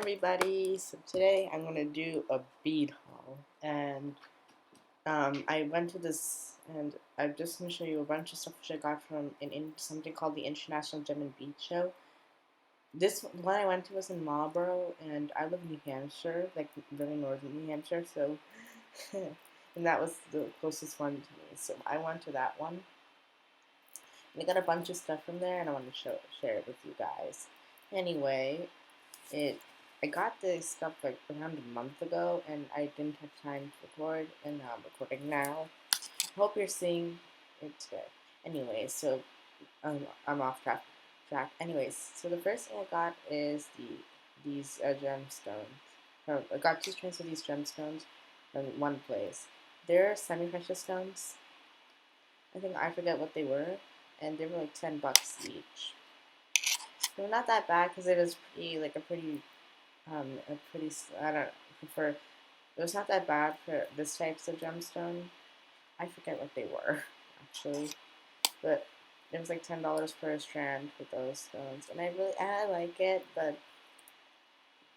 everybody. So today I'm gonna do a bead haul, and I went to this, and I'm just gonna show you a bunch of stuff which I got from something called the International Gem and Bead Show. This one I went to was in Marlborough, and I live in New Hampshire, like very northern New Hampshire. So, and that was the closest one to me. So I went to that one, and I got a bunch of stuff from there, and I want to share it with you guys. Anyway, It I got this stuff like around a month ago, and I didn't have time to record, and now I'm recording now. Hope you're seeing it today. Anyway, so I'm off track. Anyways, so the first thing I got is these gemstones. I got 2 strands of these gemstones from one place. They're semi-precious stones. I forget what they were, and they were like $10 each. They're not that bad because it was I don't prefer. It was not that bad for this types of gemstone. I forget what they were actually, but it was like $10 per strand with those stones, and I like it, but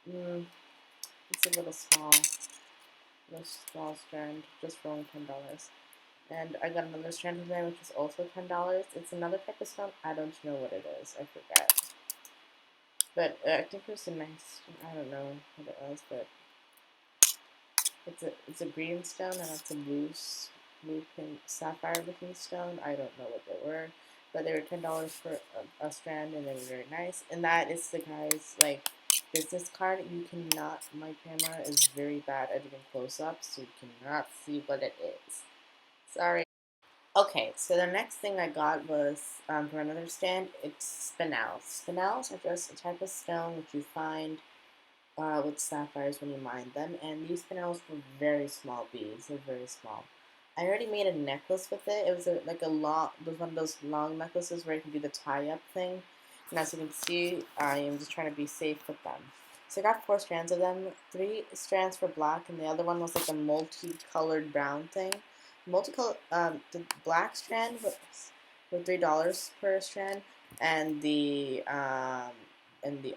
it's a little small strand just for only $10. And I got another strand from there, which is also $10. It's another type of stone. I don't know what it is. I forget. But I think it was a nice. I don't know what it was, but it's a green stone, and it's a blue pink sapphire looking stone. I don't know what they were, but they were $10 for a strand, and they were very nice. And that is the guy's like business card. You cannot. My camera is very bad at doing close ups, so you cannot see what it is. Sorry. Okay, so the next thing I got was for another stand. It's spinels. Spinels are just a type of stone which you find with sapphires when you mine them, and these spinels were very small beads. They're very small. I already made a necklace with it. It was one of those long necklaces where you can do the tie-up thing. And as you can see, I am just trying to be safe with them. So I got 4 strands of them. 3 strands for black, and the other one was like a multicolored brown thing. The black strand was $3 per strand, and the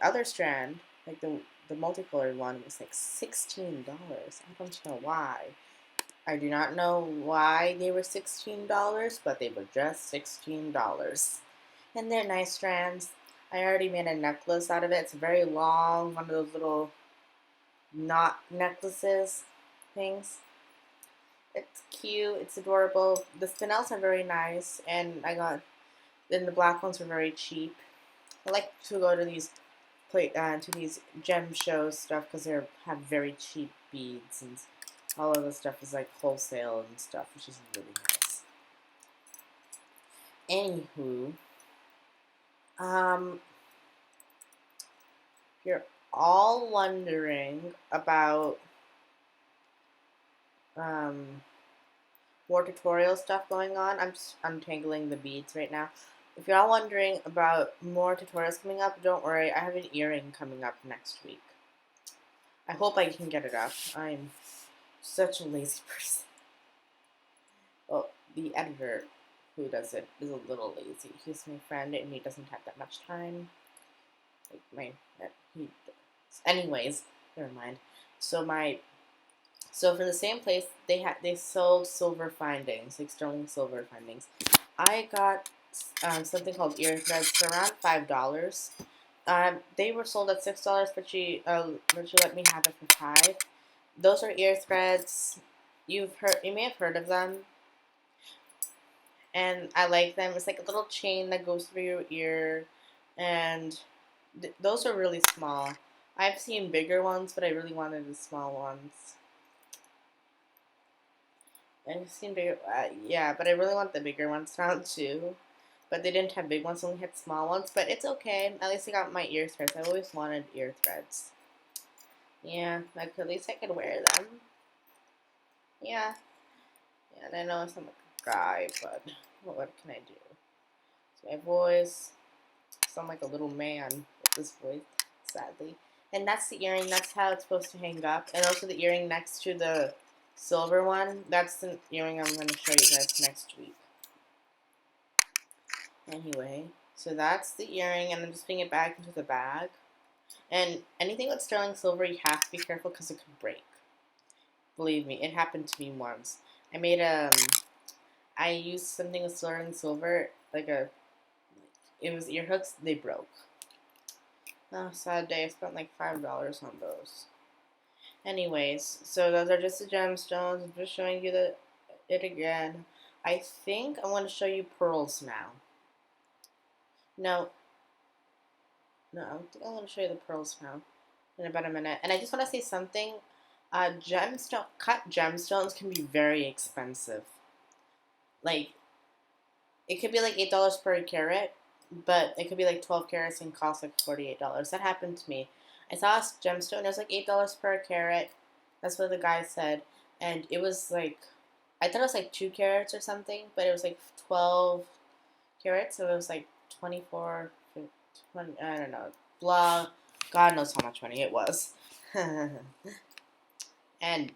other strand, like the multicolored one, was like $16. I don't know why. I do not know why they were $16, but they were just $16. And they're nice strands. I already made a necklace out of it. It's very long, one of those little knot necklaces things. It's cute. It's adorable. The spinels are very nice, and then the black ones were very cheap. I like to go to these gem shows stuff because they have very cheap beads, and all of the stuff is like wholesale and stuff, which is really nice. Anywho, if you're all wondering about more tutorial stuff going on, I'm just untangling the beads right now. If you're all wondering about more tutorials coming up, don't worry, I have an earring coming up next week. I hope I can get it up. I'm such a lazy person. Well, the editor who does it is a little lazy. He's my friend, and he doesn't have that much time. Anyways, never mind. So for the same place, they sold silver findings, like sterling silver findings. I got something called ear threads for around $5. They were sold at $6, but she let me have it for 5. Those are ear threads. You may have heard of them, and I like them. It's like a little chain that goes through your ear, and those are really small. I've seen bigger ones, but I really wanted the small ones. I've seen bigger, yeah, but I really want the bigger ones now too. But they didn't have big ones, only had small ones. But it's okay. At least I got my ear threads. I've always wanted ear threads. Yeah, like at least I could wear them. Yeah. Yeah, and I know I sound like a guy, but what can I do? So my voice, I sound like a little man with this voice, sadly. And that's the earring. That's how it's supposed to hang up. And also the earring next to the silver one. That's the earring I'm going to show you guys next week. Anyway, so that's the earring, and I'm just putting it back into the bag. And anything with sterling silver, you have to be careful because it could break. Believe me, it happened to me once. I made I used something with sterling silver, it was ear hooks. They broke. Oh, sad day. I spent like $5 on those. Anyways, so those are just the gemstones. I'm just showing you it again. I think I want to show you pearls now. No, no, I think I want to show you the pearls now in about a minute. And I just want to say something. Cut gemstones can be very expensive. Like it could be like $8 per carat, but it could be like 12 carats and cost like $48. That happened to me. I saw a gemstone. It was like $8 per carat. That's what the guy said, and it was like I thought it was like 2 carats or something, but it was like 12 carats, so it was like 24, 20, I don't know, blah. God knows how much money it was. And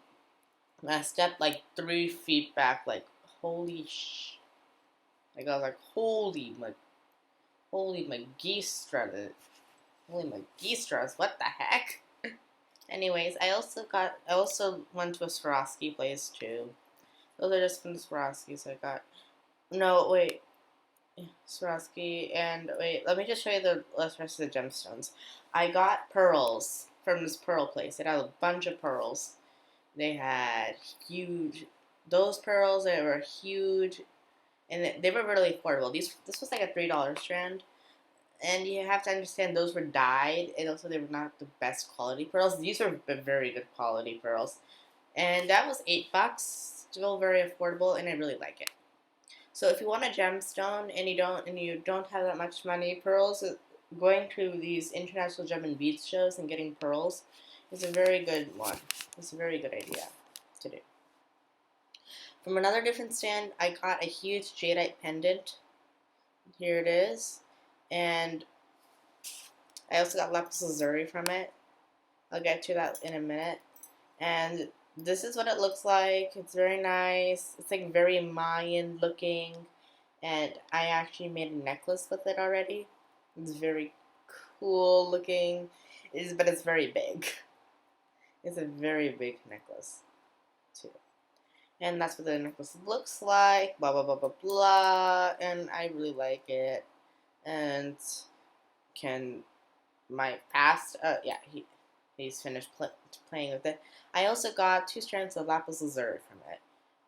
I stepped like 3 feet back, like holy sh. Like I was like, holy my geese strutted. Holy my geese struts. What the heck? Anyways, I also went to a Swarovski place too. Those are just from the Swarovskis I got. No, wait. Swarovski, and wait, let me just show you the rest of the gemstones. I got pearls from this pearl place. It had a bunch of pearls. They had huge, those pearls, they were huge, and they were really affordable. This was like a $3 strand, and you have to understand those were dyed, and also they were not the best quality pearls. These were very good quality pearls, and that was $8. Still very affordable, and I really like it. So if you want a gemstone and you don't have that much money, going to these international gem and beads shows and getting pearls is a very good one. It's a very good idea to do. From another different stand, I got a huge jadeite pendant. Here it is, and I also got lapis lazuli from it. I'll get to that in a minute. And this is what it looks like. It's very nice. It's like very Mayan looking. And I actually made a necklace with it already. It's very cool looking. But it's very big. It's a very big necklace, too. And that's what the necklace looks like. Blah, blah, blah, blah, blah. And I really like it. And can my past, yeah, he's finished playing with it. I also got 2 strands of lapis lazuli from it,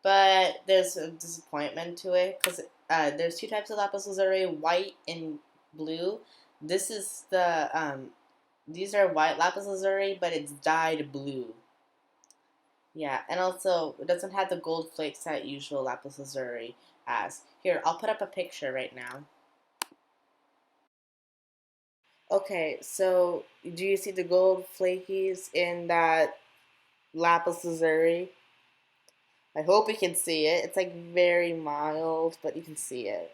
but there's a disappointment to it because there's 2 types of lapis lazuli, white and blue. This is these are white lapis lazuli, but it's dyed blue. Yeah, and also it doesn't have the gold flakes that usual lapis lazuli has. Here, I'll put up a picture right now. Okay, so do you see the gold flakies in that lapis lazuli? I hope you can see it. It's like very mild, but you can see it.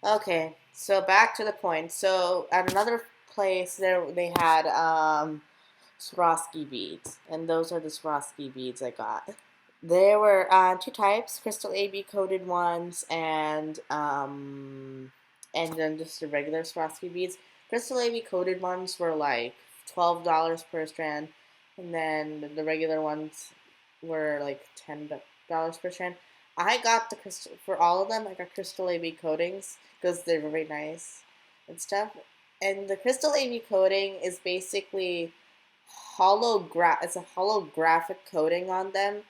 Okay, so back to the point. So at another place there they had Swarovski beads, and those are the Swarovski beads I got. There were 2 types: crystal AB coated ones, and then just the regular Swarovski beads. Crystal AB coated ones were like $12 per strand, and then the regular ones were like $10 per strand. I got the crystal for all of them. I got crystal AB coatings because they're very nice and stuff. And the crystal AB coating is basically It's a holographic coating on them,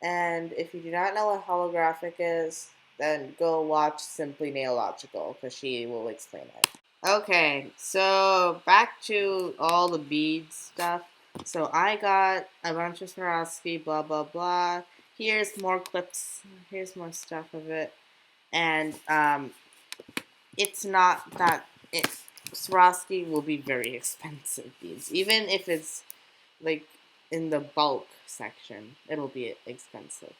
and if you do not know what holographic is, then go watch Simply Nailogical because she will explain it. Okay, so back to all the beads stuff. So I got a bunch of Swarovski, blah blah blah. Here's more clips. Here's more stuff of it, and it's not that it. Swarovski will be very expensive beads, even if it's like in the bulk section. It'll be expensive.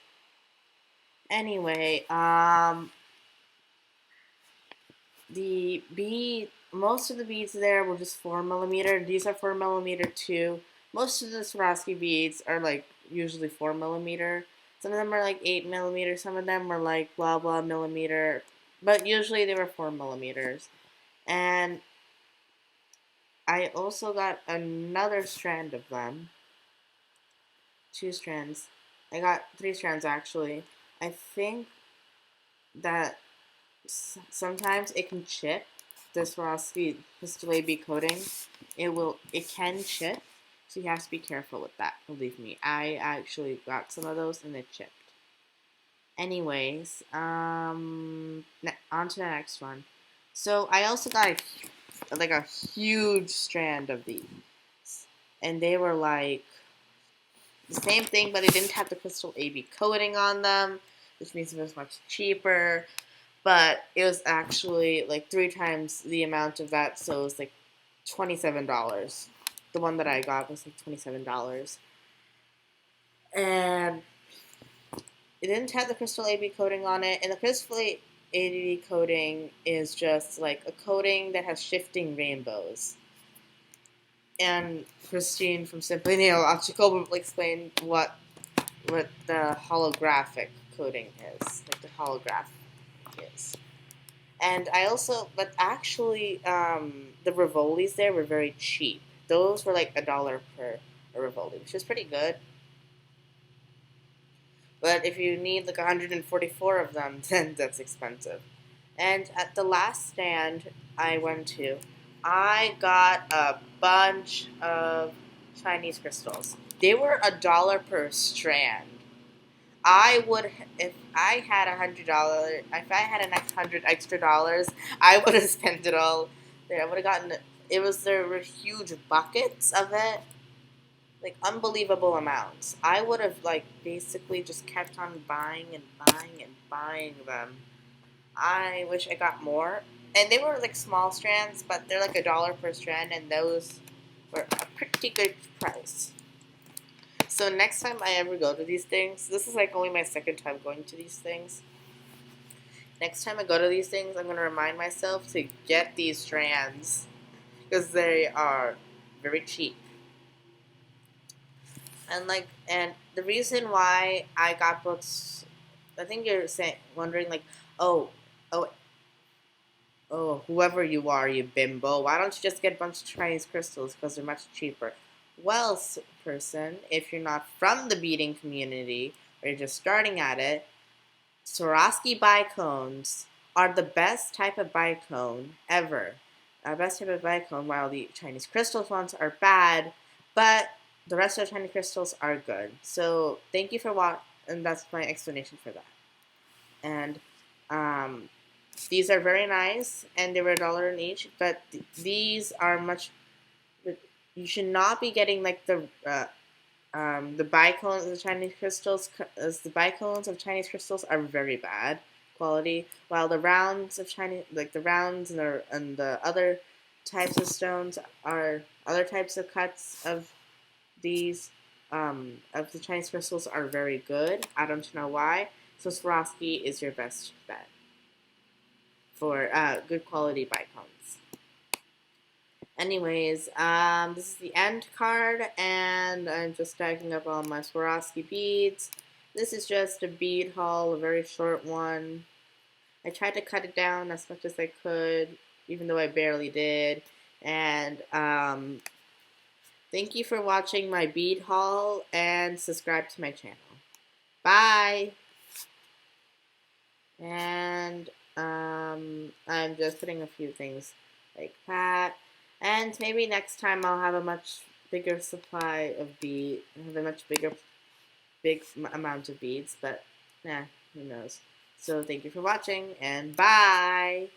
Anyway, most of the beads there were just 4mm. These are 4mm too. Most of the Swarovski beads are like usually 4mm. Some of them are like 8mm. Some of them are like blah blah millimeter. But usually they were 4mm. And I also got another strand of them. 2 strands. I got 3 strands actually. I think that sometimes it can chip. This Swarovski Crystal AB coating, it can chip, so you have to be careful with that. Believe me, I actually got some of those and it chipped. Anyways, on to the next one. So I also got like a huge strand of these, and they were like the same thing, but it didn't have the Crystal AB coating on them, which means it was much cheaper. But it was actually like 3 times the amount of that, so it was like $27. The one that I got was like $27, and it didn't have the Crystal AB coating on it. And the Crystal AB coating is just like a coating that has shifting rainbows. And Christine from Simply Nail Optical will explain what the holographic coating is, like the holograph is. And I also, but actually, the Rivolis there were very cheap. Those were like $1 per Rivoli, which is pretty good. But if you need like 144 of them, then that's expensive. And at the last stand I went to, I got a bunch of Chinese crystals. They were $1 per strand. I would, if I had $100, if I had an 100 extra dollars, I would have spent it all there. I would have gotten, there were huge buckets of it, like unbelievable amounts. I would have like basically just kept on buying and buying and buying them. I wish I got more. And they were like small strands, but they're like $1 per strand, and those were a pretty good price. So next time I ever go to these things, this is like only my second time going to these things. Next time I go to these things, I'm going to remind myself to get these strands because they are very cheap. And the reason why I got books, I think you're wondering like, oh, oh, oh, whoever you are, you bimbo, why don't you just get a bunch of Chinese crystals because they're much cheaper? Well, person, if you're not from the beading community or you're just starting at it, Swarovski bicones are the best type of bicone ever. Best type of bicone, while the Chinese crystals ones are bad, but the rest of the Chinese crystals are good. So thank you for watching, and that's my explanation for that. And these are very nice, and they were $1 in each, but these are much. You should not be getting like the bicones of the Chinese crystals, as the bicones of Chinese crystals are very bad quality, while the rounds of Chinese, like the rounds and the other types of stones are other types of cuts of these of the Chinese crystals are very good. I don't know why. So Swarovski is your best bet for good quality bicones. Anyways, this is the end card, and I'm just stacking up all my Swarovski beads. This is just a bead haul, a very short one. I tried to cut it down as much as I could, even though I barely did. And thank you for watching my bead haul, and subscribe to my channel. Bye! And I'm just putting a few things like that. And maybe next time I'll have a much bigger supply of beads, have a much big amount of beads, but who knows. So thank you for watching, and bye!